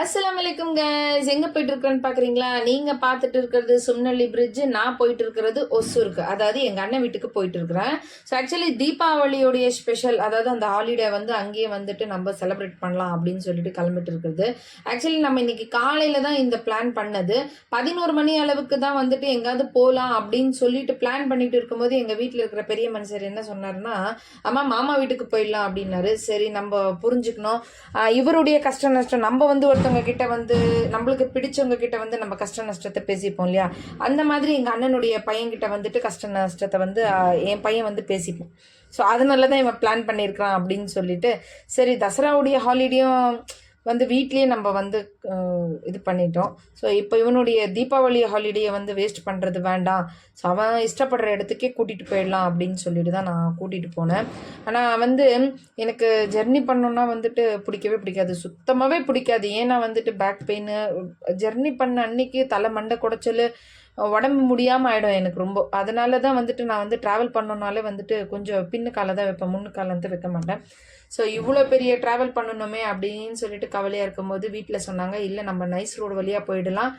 அஸ்ஸலாமு அலைக்கும் கைஸ். எங்க போயிட்டு இருக்கேன்னு பாக்குறீங்களா? நீங்க பாத்துட்டு இருக்கிறது சும்னலி பிரிட்ஜ். நான் போயிட்டு இருக்கிறது ஒசூருக்கு, அதாவது எங்க அண்ணன் வீட்டுக்கு போயிட்டு இருக்கிறேன். ஸோ ஆக்சுவலி தீபாவளியோடைய ஸ்பெஷல், அதாவது அந்த ஹாலிடே வந்து அங்கேயே வந்துட்டு நம்ம செலிப்ரேட் பண்ணலாம் அப்படின்னு சொல்லிட்டு கிளம்பிட்டு இருக்கிறது. ஆக்சுவலி நம்ம இன்னைக்கு காலையில தான் இந்த பிளான் பண்ணது. 11 மணி அளவுக்கு தான் வந்துட்டு எங்காவது போகலாம் அப்படின்னு சொல்லிட்டு பிளான் பண்ணிட்டு இருக்கும்போது எங்க வீட்டில் இருக்கிற பெரிய மனுஷர் என்ன சொன்னாருன்னா, அம்மா மாமா வீட்டுக்கு போயிடலாம் அப்படின்னாரு. சரி, நம்ம புரிஞ்சுக்கணும் இவருடைய கஷ்ட நஷ்டம். நம்ம வந்து ஒருத்தவங்க கிட்ட வந்து நம்மளுக்கு பிடிச்சவங்க கிட்ட வந்து நம்ம கஷ்ட நஷ்டத்தை பேசிப்போம் இல்லையா? அந்த மாதிரி எங்கள் அண்ணனுடைய பையன்கிட்ட வந்துட்டு கஷ்ட நஷ்டத்தை வந்து என் பையன் வந்து பேசிப்போம். ஸோ அதனால தான் இவன் பிளான் பண்ணியிருக்கிறான் அப்படின்னு சொல்லிட்டு, சரி தசராவுடைய ஹாலிடேயும் வந்து வீட்லேயே நம்ம வந்து இது பண்ணிட்டோம். ஸோ இப்போ இவனுடைய தீபாவளி ஹாலிடேயை வந்து வேஸ்ட் பண்ணுறது வேண்டாம். ஸோ அவன் இஷ்டப்படுற இடத்துக்கே கூட்டிகிட்டு போயிடலாம் அப்படின்னு சொல்லிட்டு தான் நான் கூட்டிகிட்டு போனேன். ஆனால் வந்து எனக்கு ஜெர்னி பண்ணோன்னா வந்துட்டு பிடிக்கவே பிடிக்காது, சுத்தமாகவே பிடிக்காது. ஏன்னா வந்துட்டு பேக் பெயின், ஜெர்னி பண்ண அன்னைக்கு தலை மண்டை குடைச்சல், உடம்பு முடியாமல் ஆகிடும் எனக்கு ரொம்ப. அதனால தான் வந்துட்டு நான் வந்து ட்ராவல் பண்ணோன்னாலே வந்துட்டு கொஞ்சம் பின்னு காலை தான் வைப்பேன், முன்னு காலை வந்து வைக்க மாட்டேன். ஸோ இவ்வளோ பெரிய ட்ராவல் பண்ணணுமே அப்படின்னு சொல்லிட்டு கவலையாக இருக்கும்போது வீட்டில் சொன்னாங்க, இல்லை நம்ம நைஸ் ரோடு வழியாக போயிடலாம்.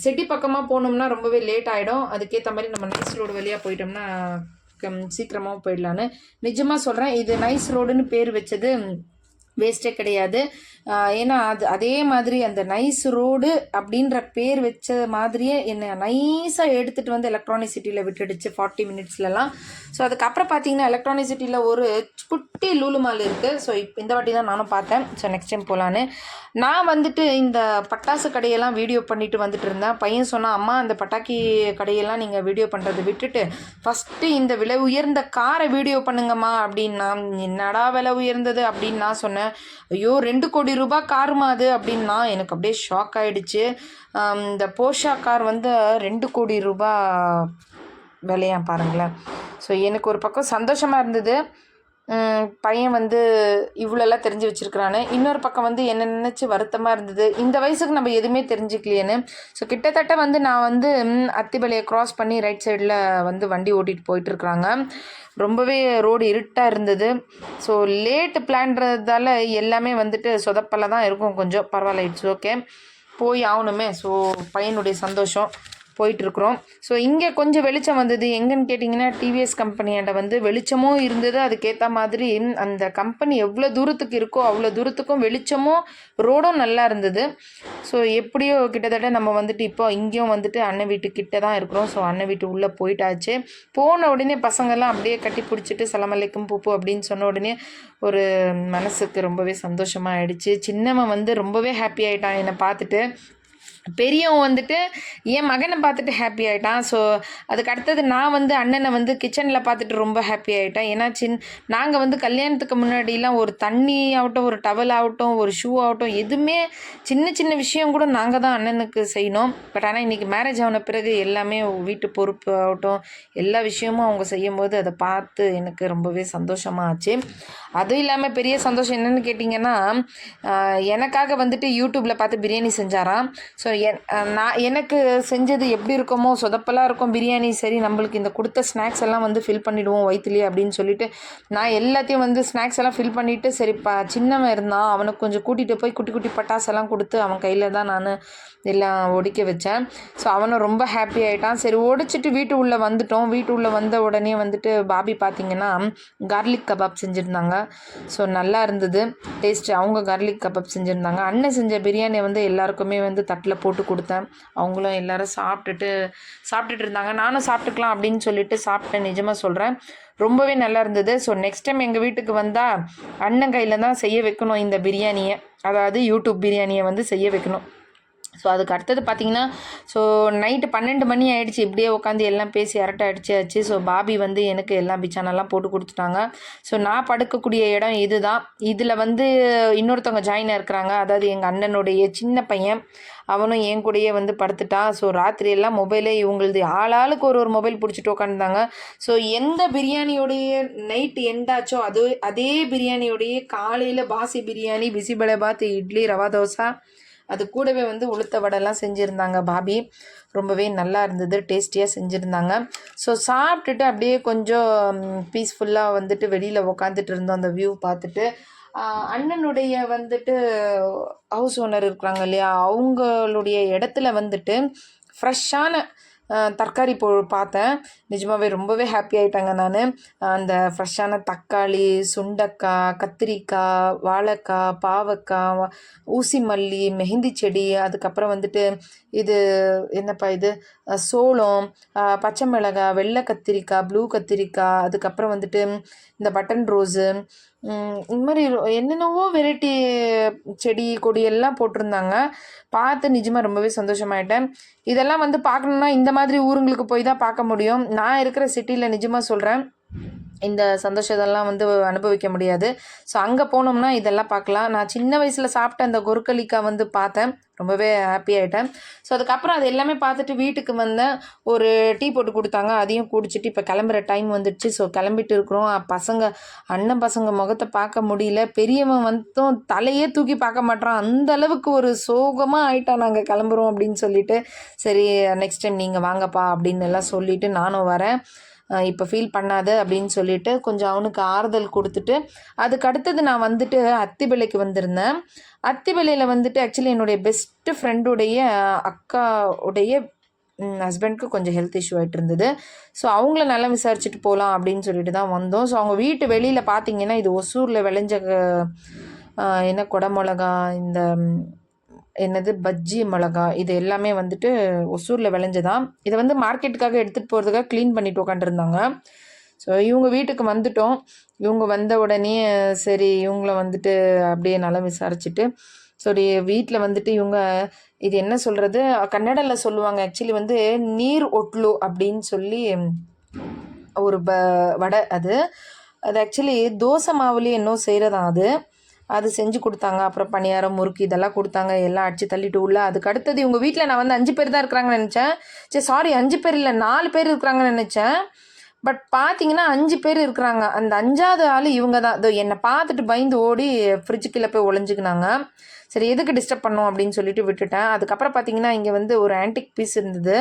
சிட்டி பக்கமாக போனோம்னா ரொம்பவே லேட் ஆகிடும், அதுக்கேற்ற மாதிரி நம்ம நைஸ் ரோடு வழியாக போயிட்டோம்னா சீக்கிரமாக போயிடலான்னு. நிஜமாக சொல்கிறேன், இது நைஸ் ரோடுன்னு பேர் வச்சது வேஸ்ட்டே கிடையாது. ஏன்னா அதே மாதிரி அந்த நைஸ் ரோடு அப்படின்ற பேர் வச்ச மாதிரியே என்னை நைஸாக எடுத்துகிட்டு வந்து எலக்ட்ரானிக் சிட்டியில் விட்டுடுச்சு 40 மினிட்ஸ்லலாம். ஸோ அதுக்கப்புறம் பார்த்தீங்கன்னா எலக்ட்ரானிக் சிட்டியில் ஒரு குட்டி லூலு மால் இருக்குது. ஸோ இப்போ இந்த வாட்டி தான் நானும் பார்த்தேன். ஸோ நெக்ஸ்ட் டைம் போகலான்னு நான் வந்துட்டு இந்த பட்டாசு கடையெல்லாம் வீடியோ பண்ணிட்டு வந்துட்டு இருந்தேன். பையன் சொன்னால், அம்மா அந்த பட்டாக்கி கடையெல்லாம் நீங்கள் வீடியோ பண்ணுறதை விட்டுட்டு ஃபஸ்ட்டு இந்த விலை உயர்ந்த காரை வீடியோ பண்ணுங்கம்மா அப்படின்னா. என்னடா விலை உயர்ந்தது அப்படின்னு நான் சொன்னேன். ஐயோ 2 கோடி ரூபாய் காருமா அது அப்படின்னா. எனக்கு அப்படியே ஷாக் ஆகிடுச்சு. இந்த போஷா கார் வந்து 2 கோடி ரூபாய் விலையா பாருங்களேன். ஸோ எனக்கு ஒரு பக்கம் சந்தோஷமாக இருந்தது, பையன் வந்து இவ்வளோலாம் தெரிஞ்சு வச்சுருக்கிறான்னு. இன்னொரு பக்கம் வந்து என்ன நினச்சி வருத்தமாக இருந்தது, இந்த வயசுக்கு நம்ம எதுவுமே தெரிஞ்சுக்கலையேன்னு. ஸோ கிட்டத்தட்ட வந்து நான் வந்து அத்திமலையை க்ராஸ் பண்ணி ரைட் சைடில் வந்து வண்டி ஓட்டிகிட்டு போயிட்டுருக்குறாங்க. ரொம்பவே ரோடு இருட்டாக இருந்தது. ஸோ லேட்டு பிளான்றதால எல்லாமே வந்துட்டு சொதப்பல தான் இருக்கும். கொஞ்சம் பரவாயில்ல, இட்ஸ் ஓகே, போய் ஆகணுமே. ஸோ பையனுடைய சந்தோஷம் போயிட்டுருக்குறோம். ஸோ இங்கே கொஞ்சம் வெளிச்சம் வந்தது. எங்கன்னு கேட்டிங்கன்னா டிவிஎஸ் கம்பெனியாண்ட வந்து வெளிச்சமும் இருந்தது. அதுக்கேற்ற மாதிரி அந்த கம்பெனி எவ்வளோ தூரத்துக்கு இருக்கோ அவ்வளோ தூரத்துக்கும் வெளிச்சமும் ரோடும் நல்லா இருந்தது. ஸோ எப்படியோ கிட்டத்தட்ட நம்ம வந்துட்டு இப்போ இங்கேயும் வந்துட்டு அண்ணன் வீட்டுக்கிட்ட தான் இருக்கிறோம். ஸோ அண்ணன் வீட்டு உள்ளே போயிட்டாச்சு. போன உடனே பசங்கள்லாம் அப்படியே கட்டி பிடிச்சிட்டு சலமலைக்கும் பூப்பு அப்படின்னு சொன்ன உடனே ஒரு மனசுக்கு ரொம்பவே சந்தோஷமாக ஆயிடுச்சு. சின்னவன் வந்து ரொம்பவே ஹாப்பி ஆகிட்டான் என்னை பார்த்துட்டு. பெரியவன் வந்துட்டு என் மகனை பார்த்துட்டு ஹாப்பி ஆகிட்டான். ஸோ அதுக்கு அடுத்தது நான் வந்து அண்ணனை வந்து கிச்சனில் பார்த்துட்டு ரொம்ப ஹாப்பி ஆகிட்டேன். ஏன்னா நாங்கள் வந்து கல்யாணத்துக்கு முன்னாடிலாம் ஒரு தண்ணி ஆகட்டும், ஒரு டவல் ஆகட்டும், ஒரு ஷூ ஆகட்டும், எதுவுமே சின்ன சின்ன விஷயம் கூட நாங்கள் தான் அண்ணனுக்கு செய்யணும். பட் ஆனால் இன்றைக்கி மேரேஜ் ஆன பிறகு எல்லாமே வீட்டு பொறுப்பு ஆகட்டும், எல்லா விஷயமும் அவங்க செய்யும் போது அதை பார்த்து எனக்கு ரொம்பவே சந்தோஷமாக ஆச்சு. அதுவும் இல்லாமல் பெரிய சந்தோஷம் என்னென்னு கேட்டிங்கன்னா, எனக்காக வந்துட்டு யூடியூப்பில் பார்த்து பிரியாணி செஞ்சாராம். ஸோ எனக்கு செஞ்சது எப்படி இருக்குமோ சொதப்பலாக இருக்கும் பிரியாணி. சரி, நம்மளுக்கு இந்த கொடுத்த ஸ்நாக்ஸ் எல்லாம் வந்து ஃபில் பண்ணிவிடுவோம் வயிற்றுலேயே அப்படின்னு சொல்லிட்டு நான் எல்லாத்தையும் வந்து ஸ்நாக்ஸ் எல்லாம் ஃபில் பண்ணிவிட்டு, சரி சின்னவன் இருந்தான், அவனுக்கு கொஞ்சம் கூட்டிகிட்டு போய் குட்டி குட்டி பட்டாசெல்லாம் கொடுத்து அவன் கையில் தான் நான் எல்லாம் ஒடிக்க வச்சேன். ஸோ அவனும் ரொம்ப ஹாப்பி ஆகிட்டான். சரி ஒடிச்சிட்டு வீட்டு உள்ளே வந்துட்டோம். வீட்டு உள்ளே வந்த உடனே வந்துட்டு பாபி பார்த்திங்கன்னா கார்லிக் கபாப் செஞ்சுருந்தாங்க. ஸோ நல்லா இருந்தது டேஸ்ட்டு. அவங்க கார்லிக் கபாப் செஞ்சுருந்தாங்க. அண்ணன் செஞ்ச பிரியாணியை வந்து எல்லாருக்குமே வந்து தட்டில் போட்டு கொடுத்தேன். அவங்களும் எல்லோரும் சாப்பிட்டுட்டு இருந்தாங்க. நானும் சாப்பிட்டுக்கலாம் அப்படின்னு சொல்லிட்டு சாப்பிட்டேன். நிஜமாக சொல்கிறேன், ரொம்பவே நல்லா இருந்தது. ஸோ நெக்ஸ்ட் டைம் எங்கள் வீட்டுக்கு வந்தால் அண்ணன் கையில் தான் செய்ய வைக்கணும் இந்த பிரியாணியை, அதாவது யூடியூப் பிரியாணியை வந்து செய்ய வைக்கணும். ஸோ அதுக்கு அடுத்தது பார்த்திங்கன்னா, ஸோ நைட்டு 12 மணி ஆகிடுச்சு. இப்படியே உட்காந்து எல்லாம் பேசி அரட்டை அடிச்சாச்சு. ஸோ பாபி வந்து எனக்கு எல்லாம் பிச்சானெல்லாம் போட்டு கொடுத்துட்டாங்க. ஸோ நான் படுக்கக்கூடிய இடம் இது தான். இதில் வந்து இன்னொருத்தவங்க ஜாயின் இருக்கிறாங்க, அதாவது எங்கள் அண்ணனுடைய சின்ன பையன். அவனும் என் கூடயே வந்து படுத்துட்டான். ஸோ ராத்திரியெல்லாம் மொபைலே இவங்களது ஆளாளுக்கு ஒரு மொபைல் பிடிச்சிட்டு உட்காந்துருந்தாங்க. ஸோ எந்த பிரியாணியோடைய நைட்டு எண்டாச்சோ அதே பிரியாணியோடைய காலையில் பாசி பிரியாணி, பிசிபெளை பாத், இட்லி, ரவா தோசை, அது கூடவே வந்து உளுத்த வடைலாம் செஞ்சுருந்தாங்க பாபி. ரொம்பவே நல்லா இருந்தது, டேஸ்டியாக செஞ்சுருந்தாங்க. ஸோ சாப்பிட்டுட்டு அப்படியே கொஞ்சம் பீஸ்ஃபுல்லாக வந்துட்டு வெளியில் உக்காந்துட்டு இருந்தோம் அந்த வியூ பார்த்துட்டு. அண்ணனுடைய வந்துட்டு ஹவுஸ் ஓனர் இருக்கிறாங்க இல்லையா, அவங்களுடைய இடத்துல வந்துட்டு ஃப்ரெஷ்ஷான தக்காளி பார்த்தேன். நிஜமாவே ரொம்பவே ஹாப்பி ஆகிட்டாங்க நான். அந்த ஃப்ரெஷ்ஷான தக்காளி, சுண்டக்காய், கத்திரிக்காய், வாழைக்காய், பாவக்காய், ஊசி மல்லி, மெஹந்தி செடி, அதுக்கப்புறம் வந்துட்டு இது என்னப்பா இது சோளம், பச்சை மிளகாய், வெள்ளை கத்திரிக்காய், ப்ளூ கத்திரிக்காய், அதுக்கப்புறம் வந்துட்டு இந்த பட்டன் ரோஸு, இந்த மாதிரி என்னென்னவோ வெரைட்டி செடி கொடி எல்லாம் போட்டிருந்தாங்க. பார்த்து நிஜமாக ரொம்பவே சந்தோஷமாயிட்டேன். இதெல்லாம் வந்து பார்க்கணுன்னா இந்த மாதிரி ஊருங்களுக்கு போய் தான் பார்க்க முடியும். நான் இருக்கிற சிட்டியில் நிஜமாக சொல்கிறேன், இந்த சந்தோஷத்தெல்லாம் வந்து அனுபவிக்க முடியாது. ஸோ அங்கே போனோம்னா இதெல்லாம் பார்க்கலாம். நான் சின்ன வயசில் சாப்பிட்ட அந்த கொருக்களிக்காய் வந்து பார்த்தேன், ரொம்பவே ஹாப்பி ஆகிட்டேன். ஸோ அதுக்கப்புறம் அது எல்லாமே பார்த்துட்டு வீட்டுக்கு வந்தேன். ஒரு டீ போட்டு கொடுத்தாங்க, அதையும் குடிச்சிட்டு இப்போ கிளம்புற டைம் வந்துடுச்சு. ஸோ கிளம்பிட்டு இருக்கிறோம். அண்ணன் பசங்க முகத்தை பார்க்க முடியல. பெரியவன் வந்தும் தலையே தூக்கி பார்க்க மாட்டான், அந்த அளவுக்கு ஒரு சோகமாக ஆயிட்டான் நாங்கள் கிளம்புறோம் அப்படின்னு சொல்லிட்டு. சரி நெக்ஸ்ட் டைம் நீங்கள் வாங்கப்பா அப்படின்னு எல்லாம் சொல்லிவிட்டு நானும் வரேன், இப்போ ஃபீல் பண்ணாத அப்படின்னு சொல்லிட்டு கொஞ்சம் அவனுக்கு ஆறுதல் கொடுத்துட்டு, அதுக்கு அடுத்தது நான் வந்துட்டு அத்திபலைக்கு வந்திருந்தேன். அத்திபலையில் வந்துட்டு ஆக்சுவலி என்னுடைய பெஸ்ட்டு ஃப்ரெண்டுடைய அக்காவுடைய ஹஸ்பண்ட்க்கு கொஞ்சம் ஹெல்த் இஷ்யூ ஆகிட்டு இருந்தது. ஸோ அவங்கள நல்லா விசாரிச்சுட்டு போகலாம் அப்படின்னு சொல்லிட்டு தான் வந்தோம். ஸோ அவங்க வீட்டு வெளியில் பார்த்தீங்கன்னா இது ஒசூரில் விளைஞ்ச என்ன குடமிளகா, இந்த என்னது பஜ்ஜி மிளகா, இது எல்லாமே வந்துட்டு ஒசூரில் விளைஞ்சதான். இதை வந்து மார்க்கெட்டுக்காக எடுத்துகிட்டு போகிறதுக்காக க்ளீன் பண்ணிட்டு உட்காந்துருந்தாங்க. ஸோ இவங்க வீட்டுக்கு வந்துட்டோம். இவங்க வந்த உடனே சரி இவங்கள வந்துட்டு அப்படியே நல்லா விசாரிச்சுட்டு, சரி வீட்டில் வந்துட்டு இவங்க இது என்ன சொல்கிறது, கன்னடாவில் சொல்லுவாங்க ஆக்சுவலி வந்து நீர் ஒட்லு அப்படின்னு சொல்லி ஒரு வடை. அது ஆக்சுவலி தோசை மாவுலேயே இன்னும் செய்கிறதான் அது செஞ்சு கொடுத்தாங்க. அப்புறம் பணியாரம், முறுக்கு இதெல்லாம் கொடுத்தாங்க. எல்லாம் அடித்து தள்ளிட்டு உள்ள. அதுக்கு அடுத்தது இவங்க வீட்டில் நான் வந்து 5 பேர் தான் இருக்கிறாங்கன்னு நினச்சேன். சரி சாரி 5 பேர் இல்லை 4 பேர் இருக்கிறாங்கன்னு நினச்சேன். பட் பார்த்தீங்கன்னா 5 பேர் இருக்கிறாங்க. அந்த 5ஆவது ஆள் இவங்க தான். இதோ என்னை பார்த்துட்டு பயந்து ஓடி ஃப்ரிட்ஜுக்குள்ளே போய் ஒளிஞ்சுக்கினாங்க. சரி எதுக்கு டிஸ்டர்ப் பண்ணோம் அப்படின்னு சொல்லிட்டு விட்டுட்டேன். அதுக்கப்புறம் பார்த்தீங்கன்னா இங்கே வந்து ஒரு ஆன்டிக் பீஸ் இருந்தது.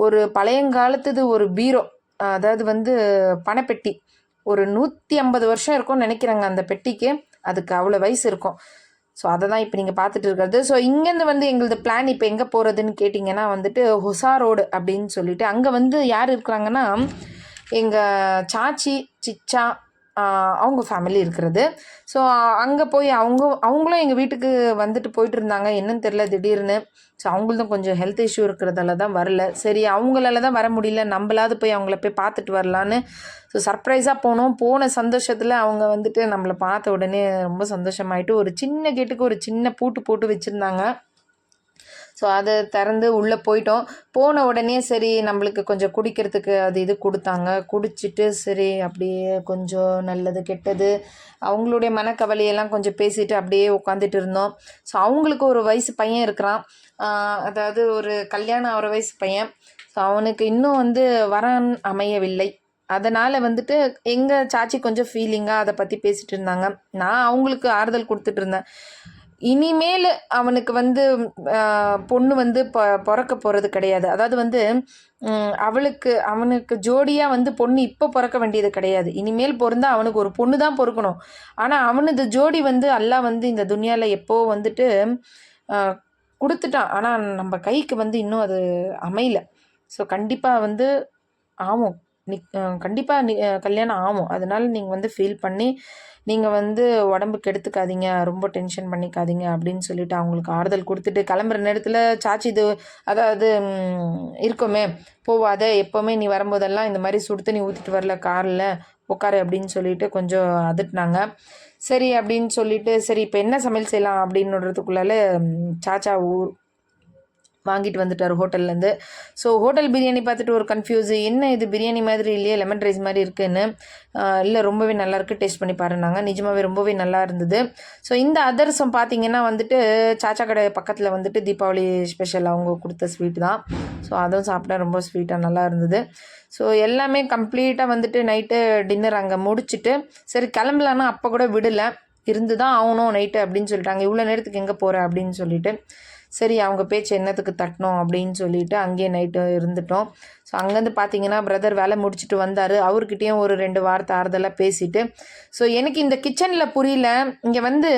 ஒரு பழையங்காலத்துது ஒரு பீரோ, அதாவது வந்து பணப்பெட்டி. ஒரு 150 வருஷம் இருக்கும்னு நினைக்கிறேங்க அந்த பெட்டிக்கு. அதுக்கு அவ்வளோ வயசு இருக்கும். ஸோ அதை தான் இப்போ நீங்கள் பார்த்துட்டு இருக்கிறது. ஸோ இங்கேருந்து வந்து எங்களது பிளான் இப்போ எங்கே போகிறதுன்னு கேட்டிங்கன்னா வந்துட்டு ஹொசா ரோடு அப்படின்னு சொல்லிட்டு, அங்கே வந்து யார் இருக்கிறாங்கன்னா எங்கள் சாச்சி, சிச்சா, அவங்க ஃபேமிலி இருக்கிறது. ஸோ அங்கே போய் அவங்களும் எங்கள் வீட்டுக்கு வந்துட்டு போயிட்டு இருந்தாங்க. என்னன்னு தெரில திடீர்னு. ஸோ அவங்களும் கொஞ்சம் ஹெல்த் இஷ்யூ இருக்கிறதால தான் வரல. சரி அவங்களால தான் வர முடியல, நம்மளாவது போய் அவங்கள போய் பார்த்துட்டு வரலான்னு ஸோ சர்ப்ரைஸாக போனோம். போன சந்தோஷத்தில் அவங்க வந்துட்டு நம்மளை பார்த்த உடனே ரொம்ப சந்தோஷமாயிட்டு ஒரு சின்ன கேட்டுக்கு ஒரு சின்ன பூட்டு போட்டு வச்சுருந்தாங்க. ஸோ அதை திறந்து உள்ளே போயிட்டோம். போன உடனே சரி நம்மளுக்கு கொஞ்சம் குடிக்கிறதுக்கு அது இது கொடுத்தாங்க. குடிச்சிட்டு சரி அப்படியே கொஞ்சம் நல்லது கெட்டது அவங்களுடைய மனக்கவலையெல்லாம் கொஞ்சம் பேசிட்டு அப்படியே உட்காந்துட்டு இருந்தோம். ஸோ அவங்களுக்கு ஒரு வயசு பையன் இருக்கிறான், அதாவது ஒரு கல்யாணம் ஆகிற வயசு பையன். ஸோ அவனுக்கு இன்னும் வந்து வரன் அமையவில்லை. அதனால் வந்துட்டு எங்கள் சாச்சி கொஞ்சம் ஃபீலிங்காக அதை பற்றி பேசிகிட்டு இருந்தாங்க. நான் அவங்களுக்கு ஆறுதல் கொடுத்துட்டு இருந்தேன். இனிமேல் அவனுக்கு வந்து பொண்ணு வந்து பிறக்க போகிறது கிடையாது. அதாவது வந்து அவனுக்கு ஜோடியாக வந்து பொண்ணு இப்போ பிறக்க வேண்டியது கிடையாது. இனிமேல் பிறந்தா அவனுக்கு ஒரு பொண்ணு தான் பிறக்கணும். ஆனால் அவனது ஜோடி வந்து அல்லாஹ் வந்து இந்த துனியாவில் எப்போ வந்துட்டு கொடுத்துட்டான். ஆனால் நம்ம கைக்கு வந்து இன்னும் அது அமையல. ஸோ கண்டிப்பாக வந்து ஆகும், கண்டிப்பாக கல்யாணம் ஆகும். அதனால் நீங்கள் வந்து ஃபீல் பண்ணி நீங்கள் வந்து உடம்புக்கு எடுத்துக்காதீங்க, ரொம்ப டென்ஷன் பண்ணிக்காதீங்க அப்படின்னு சொல்லிட்டு அவங்களுக்கு ஆறுதல் கொடுத்துட்டு கிளம்புற நேரத்தில் சாச்சி இது அதாவது இருக்குமே போவாத, எப்போவுமே நீ வரும்போதெல்லாம் இந்த மாதிரி சுடு தண்ணி ஊற்றிட்டு வரல காரில் உட்காரு அப்படின்னு சொல்லிட்டு கொஞ்சம் அதட்டினாங்க. சரி அப்படின்னு சொல்லிட்டு சரி இப்போ என்ன சமையல் செய்யலாம் அப்படின்னுறதுக்குள்ளால சாச்சா வாங்கிட்டு வந்துட்டார் ஹோட்டல்லேருந்து. ஸோ ஹோட்டல் பிரியாணி பார்த்துட்டு ஒரு கன்ஃபியூஸு, என்ன இது பிரியாணி மாதிரி இல்லையே, லெமன் ரைஸ் மாதிரி இருக்குதுன்னு. இல்லை ரொம்பவே நல்லாயிருக்கு, டேஸ்ட் பண்ணி பாருன்னாங்க. நிஜமாகவே ரொம்பவே நல்லா இருந்தது. ஸோ இந்த அதர்சம் பார்த்திங்கன்னா வந்துட்டு சாச்சா கடை பக்கத்தில் வந்துட்டு தீபாவளி ஸ்பெஷல் அவங்க கொடுத்த ஸ்வீட் தான். ஸோ அதுவும் சாப்பிட்டா ரொம்ப ஸ்வீட்டாக நல்லா இருந்தது. ஸோ எல்லாமே கம்ப்ளீட்டாக வந்துட்டு நைட்டு டின்னர் அங்கே முடிச்சுட்டு சரி கிளம்பலான்னா அப்போ கூட விடலை. இருந்து தான் ஆகணும் நைட்டு அப்படின்னு சொல்லிட்டாங்க. இவ்வளோ நேரத்துக்கு எங்கே போகிற அப்படின்னு சொல்லிட்டு, சரி அவங்க பேச்சு என்னத்துக்கு தட்டணும் அப்படின்னு சொல்லிட்டு அங்கேயே நைட்டு இருந்துட்டோம். ஸோ அங்கேருந்து பார்த்தீங்கன்னா பிரதர் வேலை முடிச்சுட்டு வந்தார். அவர்கிட்டயும் ஒரு 2 வார்த்தை ஆறுதலாக பேசிட்டு, ஸோ எனக்கு இந்த கிச்சனில் புரியல, இங்கே வந்து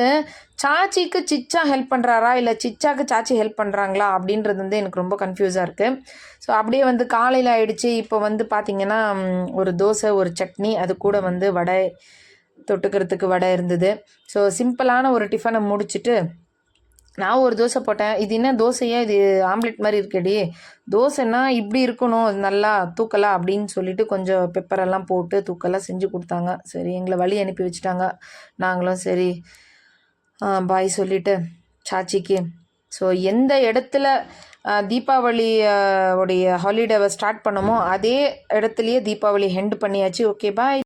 சாச்சிக்கு சிச்சா ஹெல்ப் பண்ணுறாரா இல்லை சிச்சாக்கு சாச்சி ஹெல்ப் பண்ணுறாங்களா அப்படின்றது வந்து எனக்கு ரொம்ப கன்ஃபியூஸாக இருக்குது. ஸோ அப்படியே வந்து காலையில் ஆயிடுச்சு. இப்போ வந்து பார்த்திங்கன்னா ஒரு தோசை, ஒரு சட்னி, அது கூட வந்து வடை, தொட்டுக்கிறதுக்கு வடை இருந்தது. ஸோ சிம்பிளான ஒரு டிஃபனை முடிச்சுட்டு நான் ஒரு தோசை போட்டேன். இது என்ன தோசையா, இது ஆம்லெட் மாதிரி இருக்கேடி, தோசைன்னா இப்படி இருக்கணும் நல்லா தூக்கலாம் அப்படின்னு சொல்லிட்டு கொஞ்சம் பெப்பரெல்லாம் போட்டு தூக்கெல்லாம் செஞ்சு கொடுத்தாங்க. சரி எங்களை வழி அனுப்பி வச்சுட்டாங்க. நாங்களும் சரி பாய் சொல்லிவிட்டு சாச்சிக்கு. ஸோ எந்த இடத்துல தீபாவளி உடைய ஹாலிடேவை ஸ்டார்ட் பண்ணமோ அதே இடத்துலையே தீபாவளி ஹெண்ட் பண்ணியாச்சு. Okay bye.